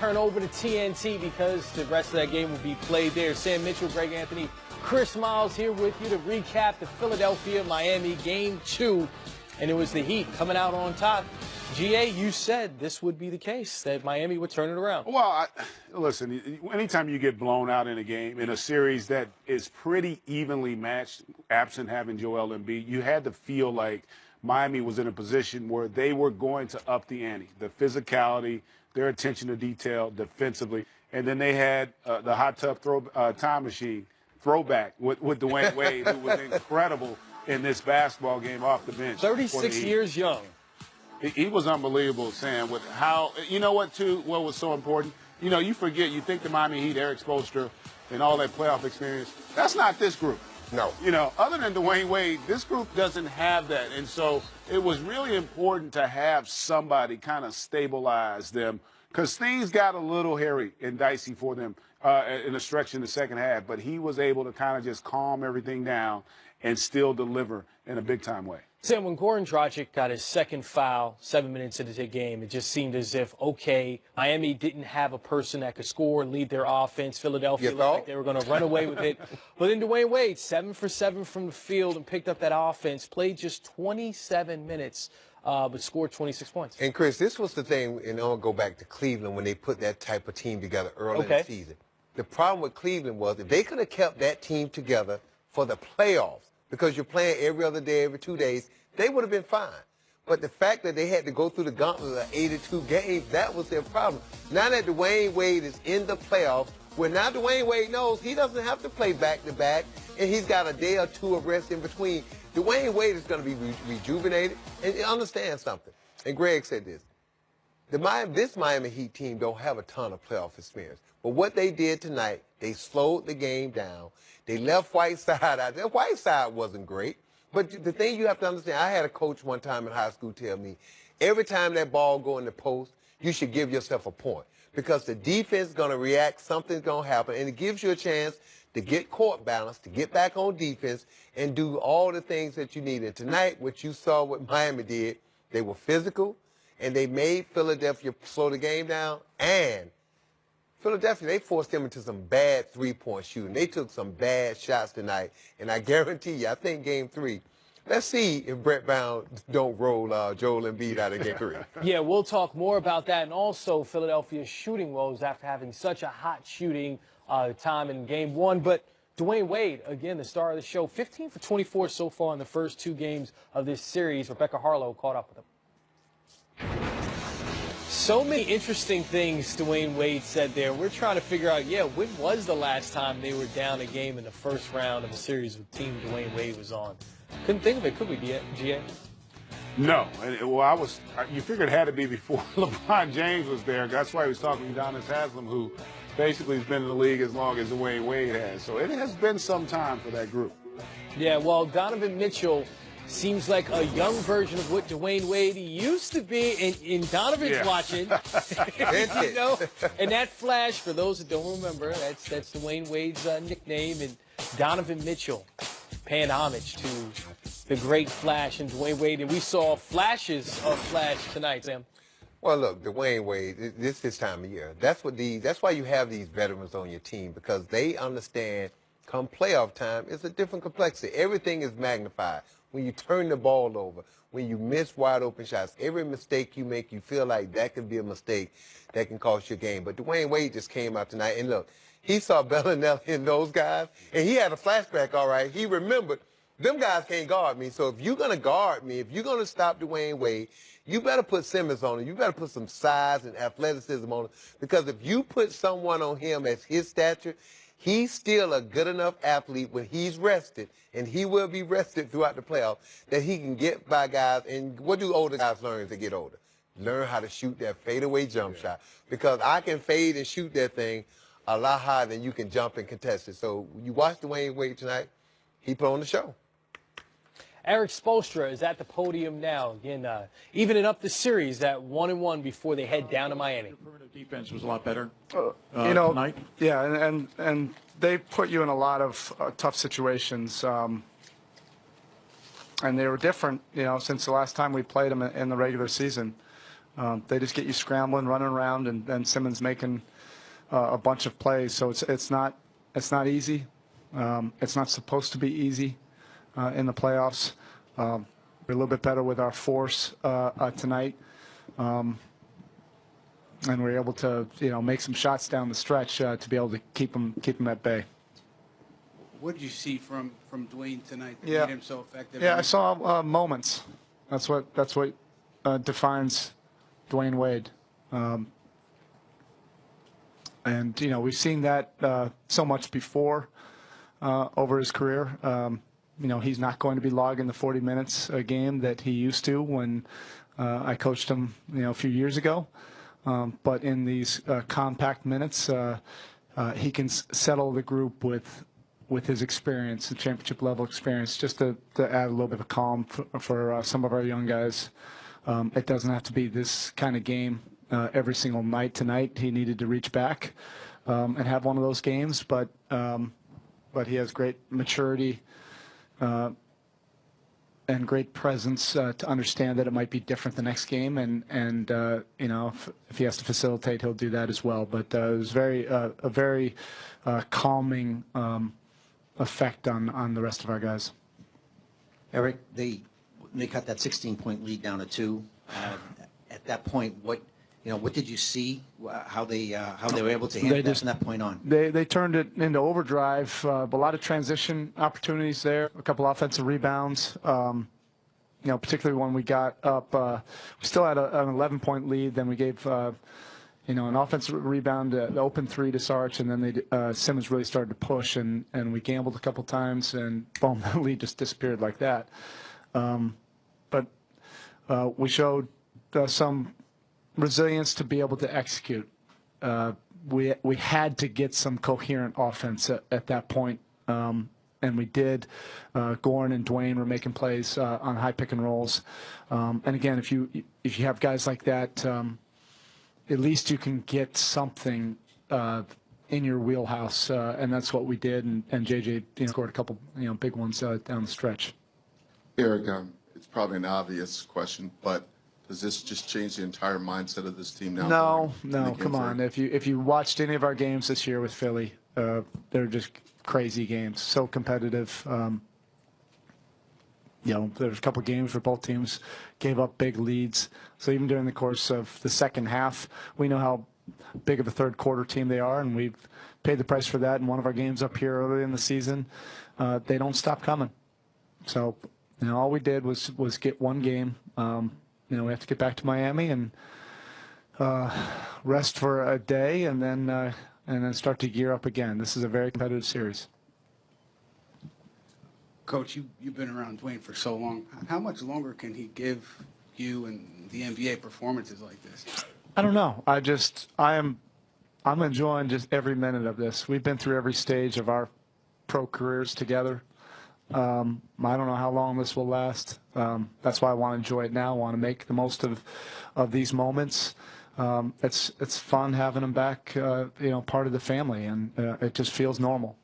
Turn over to TNT because the rest of that game will be played there. Sam Mitchell, Greg Anthony, Chris Miles here with you to recap the Philadelphia-Miami Game 2. And it was the Heat coming out on top. GA, you said this would be the case, that Miami would turn it around. Well, listen, anytime you get blown out in a game, in a series that is pretty evenly matched, absent having Joel Embiid, you had to feel like Miami was in a position where they were going to up the ante, the physicality, their attention to detail defensively. And then they had the hot tub time machine throwback with Dwayne Wade, who was incredible in this basketball game off the bench. 36 years young. He was unbelievable, Sam, with how, you know what, too, what was so important? You know, you forget, you think the Miami Heat, Eric Spoelstra, and all that playoff experience, that's not this group. No. You know, other than Dwayne Wade, this group doesn't have that. And so it was really important to have somebody kind of stabilize them because things got a little hairy and dicey for them in a stretch in the second half. But he was able to kind of just calm everything down and still deliver in a big-time way. Sam, when Goran Dragic got his second foul 7 minutes into the game, it just seemed as if, okay, Miami didn't have a person that could score and lead their offense. Philadelphia looked like they were going to run away with it. But then Dwayne Wade, 7 for 7 from the field and picked up that offense, played just 27 minutes, but scored 26 points. And, Chris, this was the thing, and I'll go back to Cleveland when they put that type of team together early in the season. The problem with Cleveland was if they could have kept that team together for the playoffs, because you're playing every other day, every 2 days, they would have been fine. But the fact that they had to go through the gauntlet of 82 games, that was their problem. Now that Dwayne Wade is in the playoffs, where now Dwayne Wade knows he doesn't have to play back-to-back, and he's got a day or two of rest in between, Dwayne Wade is going to be rejuvenated. And understand something, and Greg said this, this Miami Heat team don't have a ton of playoff experience. But what they did tonight, they slowed the game down. They left Whiteside out there. Whiteside wasn't great. But the thing you have to understand, I had a coach one time in high school tell me, every time that ball go in the post, you should give yourself a point. Because the defense is going to react, something's going to happen, and it gives you a chance to get court balance, to get back on defense, and do all the things that you need. And tonight, what you saw what Miami did, they were physical, and they made Philadelphia slow the game down, and Philadelphia, they forced them into some bad three-point shooting. They took some bad shots tonight, and I guarantee you, I think Game 3, let's see if Brett Brown don't roll Joel Embiid out of Game 3. Yeah, we'll talk more about that, and also Philadelphia's shooting woes after having such a hot shooting time in Game 1. But Dwayne Wade, again, the star of the show, 15 for 24 so far in the first 2 games of this series. Rebecca Harlow caught up with him. So many interesting things Dwayne Wade said there. We're trying to figure out, when was the last time they were down a game in the first round of a series with team Dwayne Wade was on? Couldn't think of it, could we, GA? No. Well, you figured it had to be before LeBron James was there. That's why he was talking to Udonis Haslem, who basically has been in the league as long as Dwayne Wade has. So it has been some time for that group. Yeah, well, Donovan Mitchell seems like a young version of what Dwayne Wade used to be, and Donovan's watching. You know? And that flash, for those that don't remember, that's Dwayne Wade's nickname, and Donovan Mitchell paying homage to the great Flash and Dwayne Wade, and we saw flashes of Flash tonight, Sam. Well, look, Dwayne Wade, this is his time of year. That's why you have these veterans on your team, because they understand come playoff time, it's a different complexity. Everything is magnified. When you turn the ball over, when you miss wide open shots, every mistake you make, you feel like that could be a mistake that can cost your game. But Dwayne Wade just came out tonight, and look, he saw Bellinelli and those guys, and he had a flashback, all right. He remembered, them guys can't guard me, so if you're going to guard me, if you're going to stop Dwayne Wade, you better put Simmons on him. You better put some size and athleticism on him, because if you put someone on him as his stature, he's still a good enough athlete when he's rested, and he will be rested throughout the playoffs, that he can get by guys. And what do older guys learn as they get older? Learn how to shoot that fadeaway jump shot. Because I can fade and shoot that thing a lot higher than you can jump and contest it. So you watch Dwayne Wade tonight, he put on the show. Eric Spoelstra is at the podium now, again, evening up the series at 1-1 before they head down to Miami. The perimeter defense was a lot better tonight. Yeah, and they put you in a lot of tough situations, and they were different, since the last time we played them in the regular season. They just get you scrambling, running around, and Simmons making a bunch of plays. So it's not easy. It's not supposed to be easy in the playoffs. We're a little bit better with our force tonight, and we're able to make some shots down the stretch to be able to keep them at bay. What did you see from Dwayne tonight that made him so effective? Yeah, I saw moments. That's what defines Dwayne Wade. And we've seen that so much before over his career. He's not going to be logging the 40 minutes a game that he used to when I coached him a few years ago. But in these compact minutes, he can settle the group with his experience, the championship level experience, just to add a little bit of calm for some of our young guys. It doesn't have to be this kind of game every single night. Tonight he needed to reach back and have one of those games, but he has great maturity and great presence to understand that it might be different the next game, and if he has to facilitate, he'll do that as well. But it was a very calming effect on the rest of our guys. Eric, they cut that 16-point lead down to 2. At that point, what did you see? How they were able to handle that from that point on? They turned it into overdrive. A lot of transition opportunities there. A couple offensive rebounds. Particularly when we got up, we still had an 11-point lead. Then we gave an offensive rebound, the open 3 to Sarge, and then Simmons really started to push, and we gambled a couple times, and boom, the lead just disappeared like that. But we showed some resilience to be able to execute. We had to get some coherent offense at that point, and we did. Goran and Dwayne were making plays on high pick and rolls, and again, if you have guys like that, at least you can get something in your wheelhouse, and that's what we did. And JJ scored a couple big ones down the stretch. Eric, it's probably an obvious question, but does this just change the entire mindset of this team now? No, come on. If you watched any of our games this year with Philly, they're just crazy games, so competitive. There's a couple of games where both teams gave up big leads. So even during the course of the second half, we know how big of a third quarter team they are, and we've paid the price for that in one of our games up here early in the season. They don't stop coming. So all we did was get one game. We have to get back to Miami and rest for a day, and then start to gear up again. This is a very competitive series. Coach, you've been around Dwayne for so long. How much longer can he give you and the NBA performances like this? I don't know. I'm enjoying just every minute of this. We've been through every stage of our pro careers together. I don't know how long this will last. That's why I want to enjoy it now. I want to make the most of these moments. It's fun having him back, part of the family, and it just feels normal.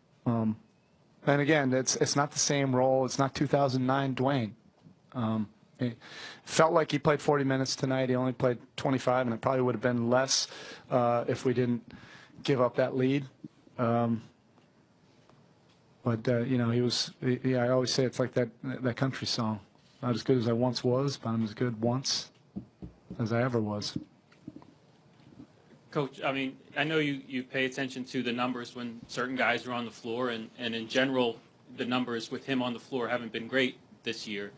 And again, it's not the same role. It's not 2009 Dwayne. It felt like he played 40 minutes tonight. He only played 25, and it probably would have been less if we didn't give up that lead. But he was. I always say it's like that country song. Not as good as I once was, but I'm as good once as I ever was. Coach, I know you pay attention to the numbers when certain guys are on the floor, and in general, the numbers with him on the floor haven't been great this year.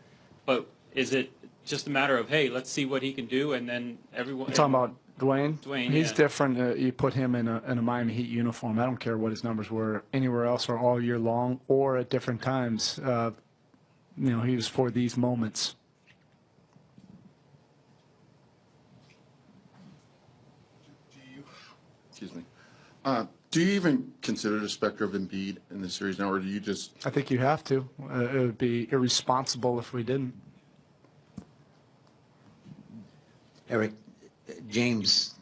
But is it just a matter of, hey, let's see what he can do, and then everyone... You're talking about Dwayne? Dwayne, He's different. You put him in a Miami Heat uniform. I don't care what his numbers were anywhere else or all year long or at different times. He was for these moments. Excuse me. Do you even consider the specter of Embiid in this series now, or do you just... I think you have to. It would be irresponsible if we didn't. Eric, James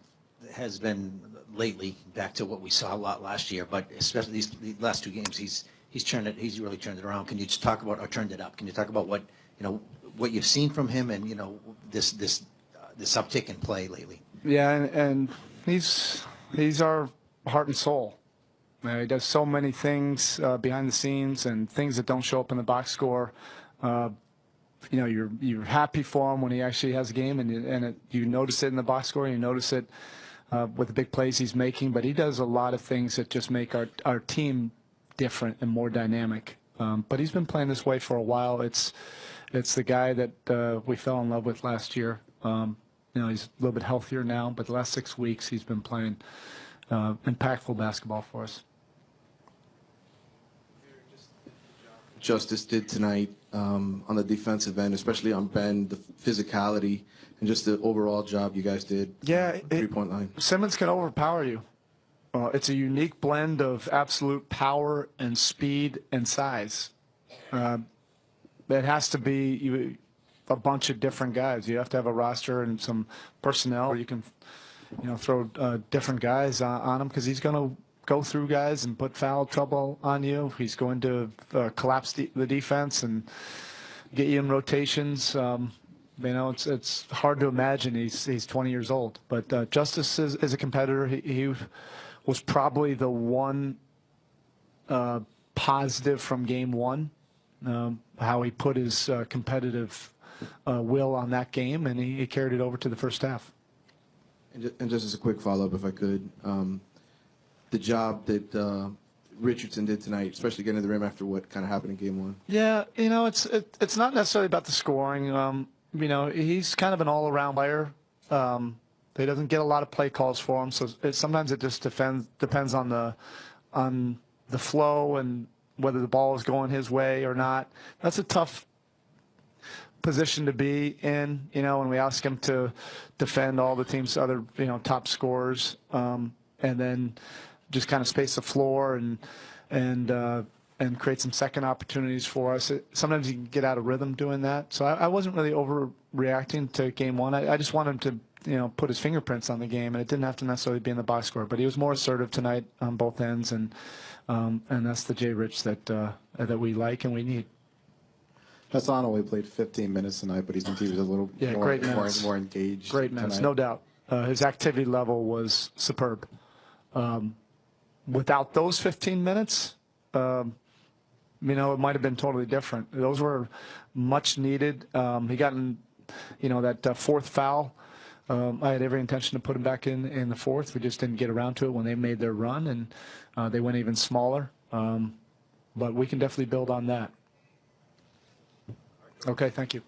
has been lately back to what we saw a lot last year, but especially these last 2 games, he's really turned it around. Can you just talk about, or turned it up? Can you talk about what you've seen from him, and this this uptick in play lately. Yeah, and he's our heart and soul. He does so many things behind the scenes and things that don't show up in the box score. You're happy for him when he actually has a game, and you notice it in the box score. You notice it with the big plays he's making. But he does a lot of things that just make our team different and more dynamic. But he's been playing this way for a while. It's the guy that we fell in love with last year. He's a little bit healthier now, but the last 6 weeks he's been playing impactful basketball for us. Justice did tonight on the defensive end, especially on Ben, the physicality and just the overall job you guys did. Yeah, three-point line. Simmons can overpower you. It's a unique blend of absolute power and speed and size. It has to be a bunch of different guys. You have to have a roster and some personnel where you can, throw different guys on him, because he's going to go through guys and put foul trouble on you. He's going to collapse the defense and get you in rotations. It's hard to imagine he's 20 years old. But Justice is a competitor. He was probably the one positive from game one, how he put his competitive will on that game, and he carried it over to the first half. And just as a quick follow-up, if I could, the job that Richardson did tonight, especially getting to the rim after what kind of happened in game one. Yeah, it's not necessarily about the scoring. He's kind of an all-around player. He doesn't get a lot of play calls for him, so sometimes it just depends on the flow and whether the ball is going his way or not. That's a tough position to be in, when we ask him to defend all the team's other, top scorers, and then just kind of space the floor and create some second opportunities for us. Sometimes you can get out of rhythm doing that. So I wasn't really overreacting to game one. I just wanted him to, put his fingerprints on the game, and it didn't have to necessarily be in the box score. But he was more assertive tonight on both ends, and that's the Jay Rich that we like and we need. Hassan only played 15 minutes tonight, but he was a little more engaged. Great minutes, tonight. No doubt. His activity level was superb. Without those 15 minutes, it might have been totally different. Those were much needed. He got in, that fourth foul. I had every intention to put him back in the fourth. We just didn't get around to it when they made their run, and they went even smaller. But we can definitely build on that. Okay, thank you.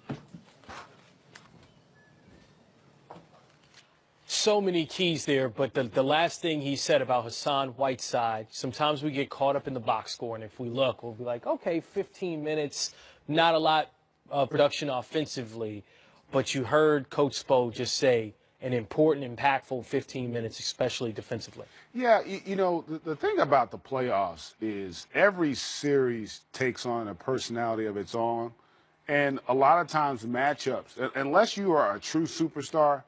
So many keys there, but the last thing he said about Hassan Whiteside, sometimes we get caught up in the box score, and if we look, we'll be like, okay, 15 minutes, not a lot of production offensively, but you heard Coach Spo just say an important, impactful 15 minutes, especially defensively. Yeah, the thing about the playoffs is every series takes on a personality of its own, and a lot of times matchups, unless you are a true superstar,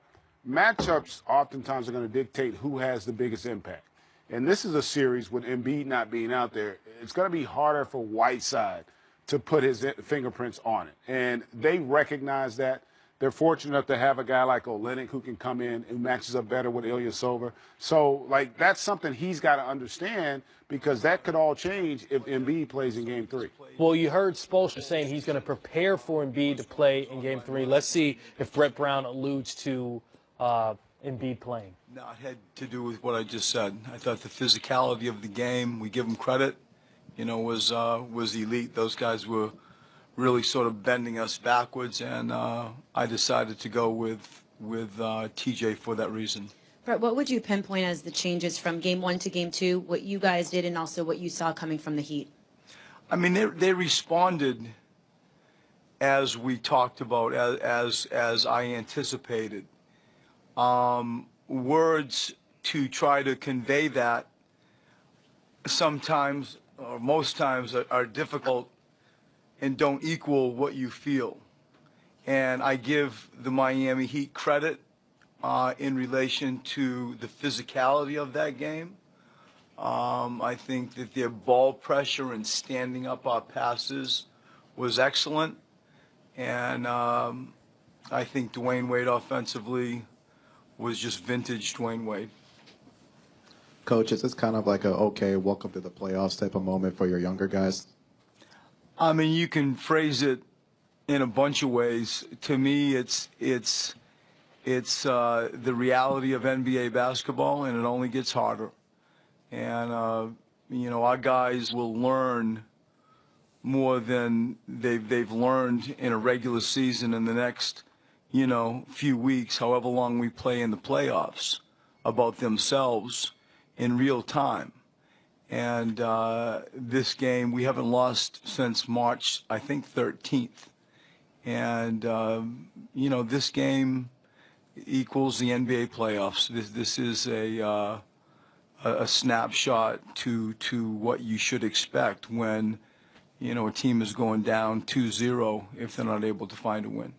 matchups oftentimes are going to dictate who has the biggest impact. And this is a series with Embiid not being out there. It's going to be harder for Whiteside to put his fingerprints on it. And they recognize that. They're fortunate enough to have a guy like Olynyk who can come in and matches up better with Ilyasova. So, that's something he's got to understand, because that could all change if Embiid plays in Game 3. Well, you heard Spoelstra saying he's going to prepare for Embiid to play in Game 3. Let's see if Brett Brown alludes to Embiid playing. No, it had to do with what I just said. I thought the physicality of the game, we give them credit, was elite. Those guys were really sort of bending us backwards, and I decided to go with TJ for that reason. Brett, what would you pinpoint as the changes from game one to game two, what you guys did and also what you saw coming from the Heat? I mean, they responded as we talked about, as I anticipated. Words to try to convey that sometimes or most times are difficult and don't equal what you feel. And I give the Miami Heat credit in relation to the physicality of that game. I think that their ball pressure and standing up our passes was excellent. And I think Dwayne Wade offensively was just vintage Dwayne Wade. Coach, is this kind of like a okay, welcome to the playoffs type of moment for your younger guys? I mean, you can phrase it in a bunch of ways. To me, it's the reality of NBA basketball, and it only gets harder. And you know, our guys will learn more than they've learned in a regular season in the next, you know, few weeks, however long we play in the playoffs, about themselves in real time. And this game, we haven't lost since March, I think, 13th. And, you know, this game equals the NBA playoffs. This is a snapshot to what you should expect when, you know, a team is going down 2-0 if they're not able to find a win.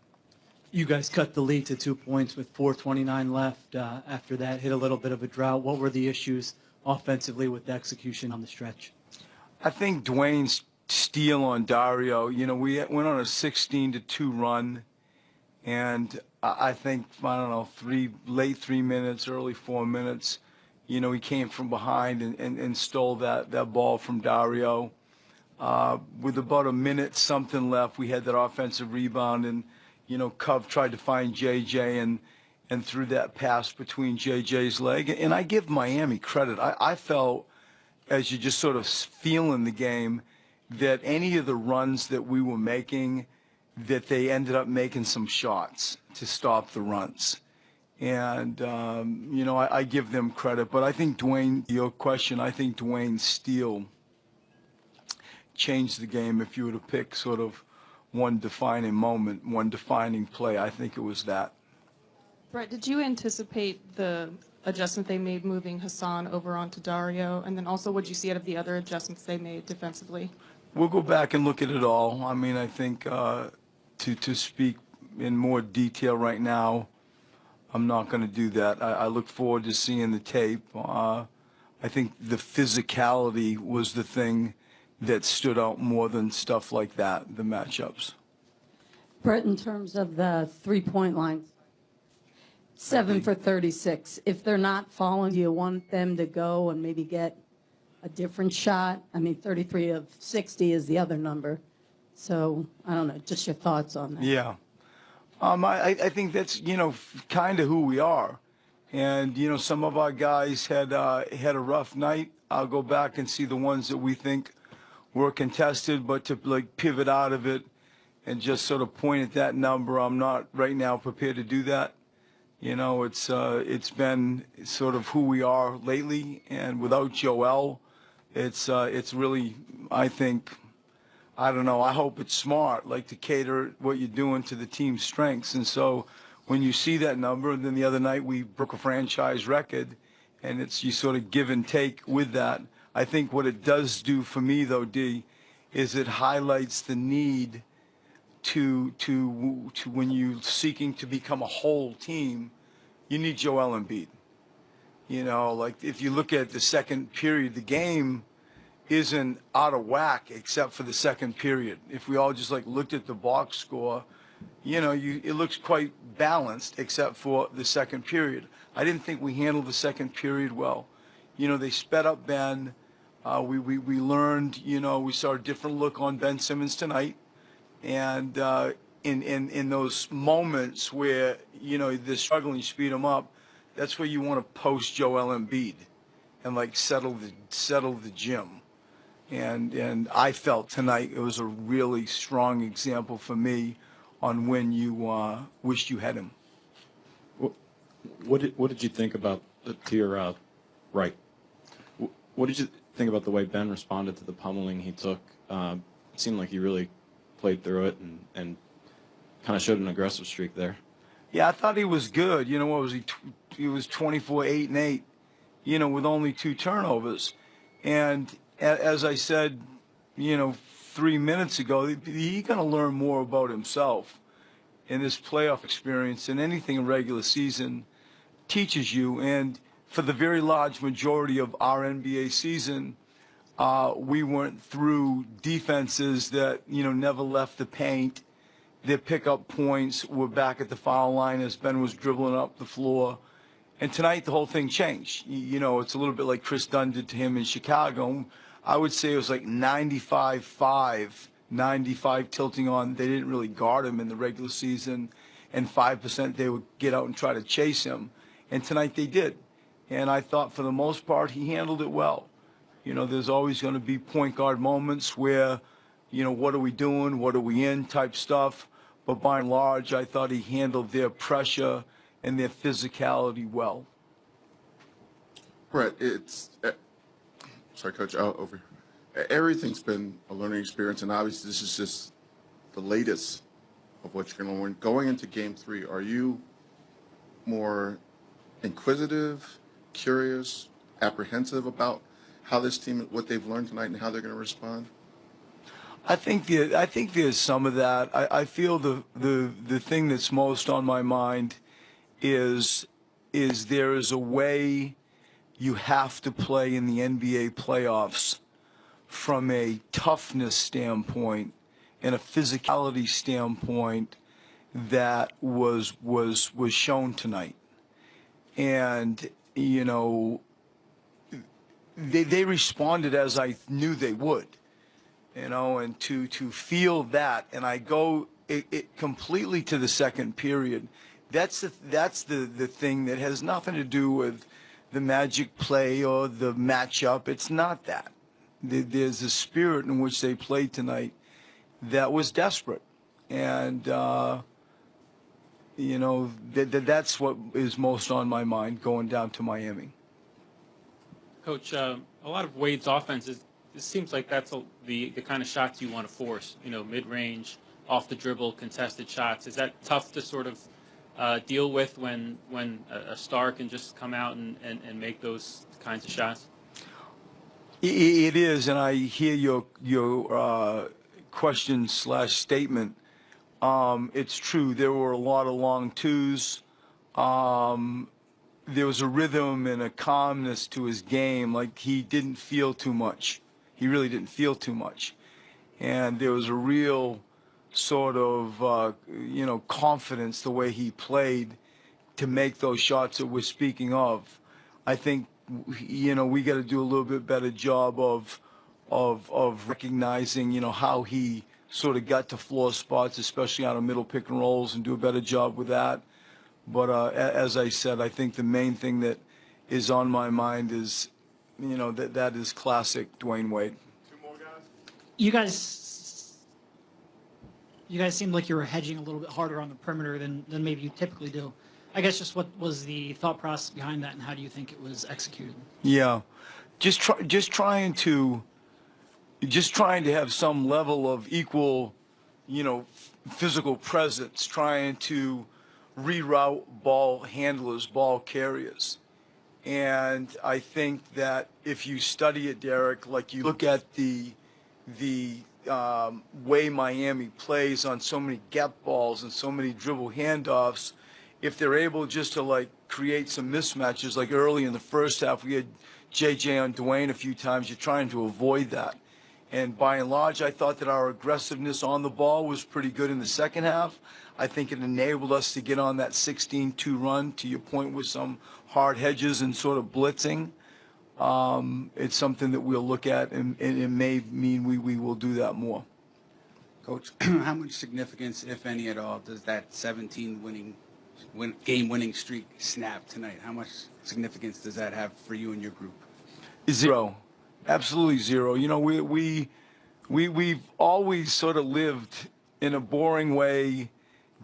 You guys cut the lead to 2 points with 4:29 left. After that, hit a little bit of a drought. What were the issues offensively with the execution on the stretch? I think Dwayne's steal on Dario, you know, we went on a 16-2 run, and I think, I don't know, late 3 minutes, early 4 minutes, you know, he came from behind and stole that ball from Dario. With about a minute something left, we had that offensive rebound, and, you know, Cove tried to find JJ and threw that pass between JJ's leg. And I give Miami credit. I felt, as you just sort of feel in the game, that any of the runs that we were making, that they ended up making some shots to stop the runs. And, you know, I give them credit. But I think Dwayne, your question, I think Dwayne's steal changed the game. If you were to pick sort of one defining moment, one defining play, I think it was that. Brett, did you anticipate the adjustment they made moving Hassan over onto Dario? And then also, what did you see out of the other adjustments they made defensively? We'll go back and look at it all. I mean, I think to speak in more detail right now, I'm not going to do that. I look forward to seeing the tape. I think the physicality was the thing that stood out more than stuff like that, the matchups. Brett, in terms of the three-point lines, 7 for 36. If they're not falling, do you want them to go and maybe get a different shot? I mean, 33 of 60 is the other number. So, I don't know, just your thoughts on that. Yeah. I think that's, you know, kind of who we are. And, you know, some of our guys had a rough night. I'll go back and see the ones that we think were contested, but to, like, pivot out of it and just sort of point at that number, I'm not right now prepared to do that. You know, it's been sort of who we are lately, and without Joel, it's really, I think, I don't know, I hope it's smart, like to cater what you're doing to the team's strengths. And so when you see that number, and then the other night we broke a franchise record, and it's you sort of give and take with that. I think what it does do for me, though, D, is it highlights the need to when you're seeking to become a whole team, you need Joel Embiid. You know, like if you look at the second period, the game isn't out of whack except for the second period. If we all just like looked at the box score, you know, it looks quite balanced except for the second period. I didn't think we handled the second period well. You know, they sped up Ben. We learned, you know, we saw a different look on Ben Simmons tonight. And in those moments where, you know, they're struggling to speed them up, that's where you want to post Joel Embiid and like settle the gym. And I felt tonight it was a really strong example for me on when you wished you had him. What did you think about to your right? What did you think about the way Ben responded to the pummeling he took? It seemed like he really played through it and kind of showed an aggressive streak there. Yeah, I thought he was good. You know, what was he? He was 24, 8, and 8. You know, with only 2 turnovers. And as I said, you know, 3 minutes ago, he's going to learn more about himself in this playoff experience than anything in regular season teaches you. And for the very large majority of our NBA season, we went through defenses that, you know, never left the paint their pickup points were back at the foul line as Ben was dribbling up the floor. And tonight, the whole thing changed. You know, it's a little bit like Chris Dunn did to him in Chicago. I would say it was like 95-5, 95 tilting on. They didn't really guard him in the regular season, and 5% they would get out and try to chase him. And tonight they did. And I thought for the most part he handled it well. You know, there's always going to be point guard moments where, you know, what are we doing, what are we in type stuff. But by and large, I thought he handled their pressure and their physicality well. Brett, sorry, Coach, over here. Everything's been a learning experience, and obviously this is just the latest of what you're going to learn. Going into Game 3, are you more inquisitive, curious, apprehensive about how this team, what they've learned tonight, and how they're going to respond? I think there's some of that. I feel the thing that's most on my mind is there is a way you have to play in the NBA playoffs from a toughness standpoint and a physicality standpoint that was shown tonight. And, you know, they responded as I knew they would, you know, and to feel that, and I go it completely to the second period. That's the thing that has nothing to do with the magic play or the matchup. It's not that. There's a spirit in which they played tonight that was desperate, and you know, that's what is most on my mind going down to Miami. Coach, a lot of Wade's offense it seems like that's the kind of shots you want to force. You know, mid-range, off the dribble, contested shots. Is that tough to sort of deal with when a star can just come out and make those kinds of shots? It is, and I hear your question/statement. It's true. There were a lot of long twos. There was a rhythm and a calmness to his game, like he didn't feel too much. He really didn't feel too much. And there was a real sort of, you know, confidence the way he played to make those shots that we're speaking of. I think, you know, we got to do a little bit better job of recognizing, you know, how he sort of got to floor spots, especially on the middle pick and rolls, and do a better job with that. But as I said, I think the main thing that is on my mind is, you know, that is classic Dwayne Wade. Two more guys. You guys seemed like you were hedging a little bit harder on the perimeter than maybe you typically do. I guess just what was the thought process behind that, and how do you think it was executed? Yeah, just trying to have some level of equal, you know, physical presence, trying to reroute ball handlers, ball carriers. And I think that if you study it, Derek, like you look at the way Miami plays on so many gap balls and so many dribble handoffs, if they're able just to like create some mismatches, like early in the first half, we had JJ on Dwayne a few times, you're trying to avoid that. And by and large, I thought that our aggressiveness on the ball was pretty good in the second half. I think it enabled us to get on that 16-2 run, to your point, with some hard hedges and sort of blitzing. It's something that we'll look at, and it may mean we will do that more. Coach, how much significance, if any at all, does that game-winning streak snap tonight? How much significance does that have for you and your group? Zero. Absolutely zero. You know, we've always sort of lived in a boring way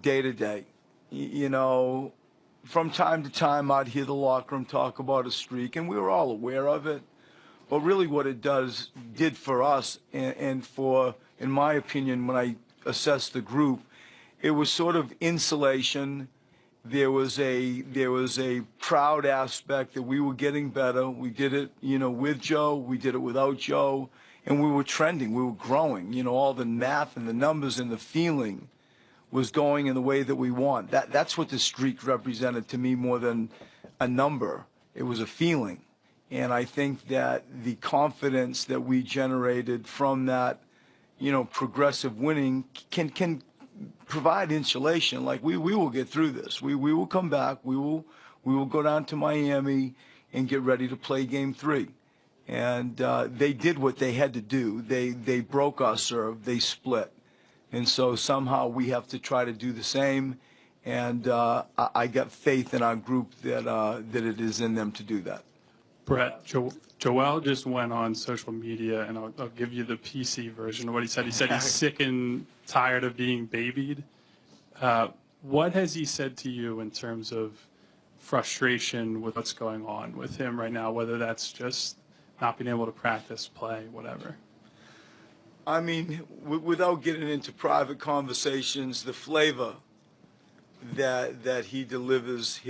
day to day. You know, from time to time I'd hear the locker room talk about a streak, and we were all aware of it. But really what it did for us, and for, in my opinion, when I assessed the group, it was sort of insulation. There was a proud aspect that we were getting better. We did it, you know, with Joe. We did it without Joe. And we were trending. We were growing. You know, all the math and the numbers and the feeling was going in the way that we want. That's what the streak represented to me more than a number. It was a feeling. And I think that the confidence that we generated from that, you know, progressive winning can provide insulation. Like we will get through this. We will come back. We will go down to Miami and get ready to play Game 3. And they did what they had to do. They broke our serve. They split. And so somehow we have to try to do the same. And I got faith in our group that it is in them to do that. Brett, Joel just went on social media, and I'll give you the PC version of what he said. He said he's sick and tired of being babied. What has he said to you in terms of frustration with what's going on with him right now, whether that's just not being able to practice, play, whatever? I mean, without getting into private conversations, the flavor that he delivers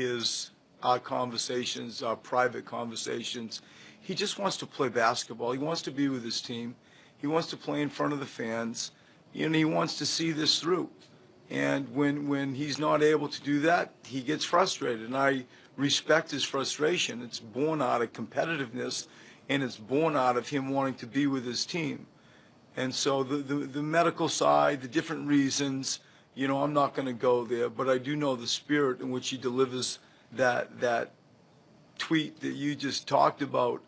our conversations, our private conversations, he just wants to play basketball. He wants to be with his team. He wants to play in front of the fans. And he wants to see this through. And when he's not able to do that, he gets frustrated. And I respect his frustration. It's born out of competitiveness, and it's born out of him wanting to be with his team. And so the medical side, the different reasons, you know, I'm not going to go there, but I do know the spirit in which he delivers that tweet that you just talked about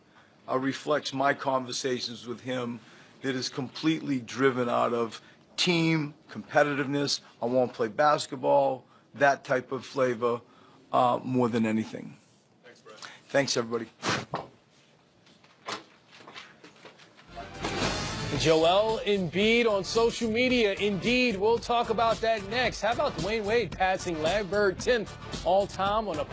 reflects my conversations with him, that is completely driven out of team competitiveness. I want to play basketball, that type of flavor, more than anything. Thanks, Brett. Thanks, everybody. Joel Embiid on social media. Indeed, we'll talk about that next. How about Dwayne Wade passing Larry Bird 10th all-time on a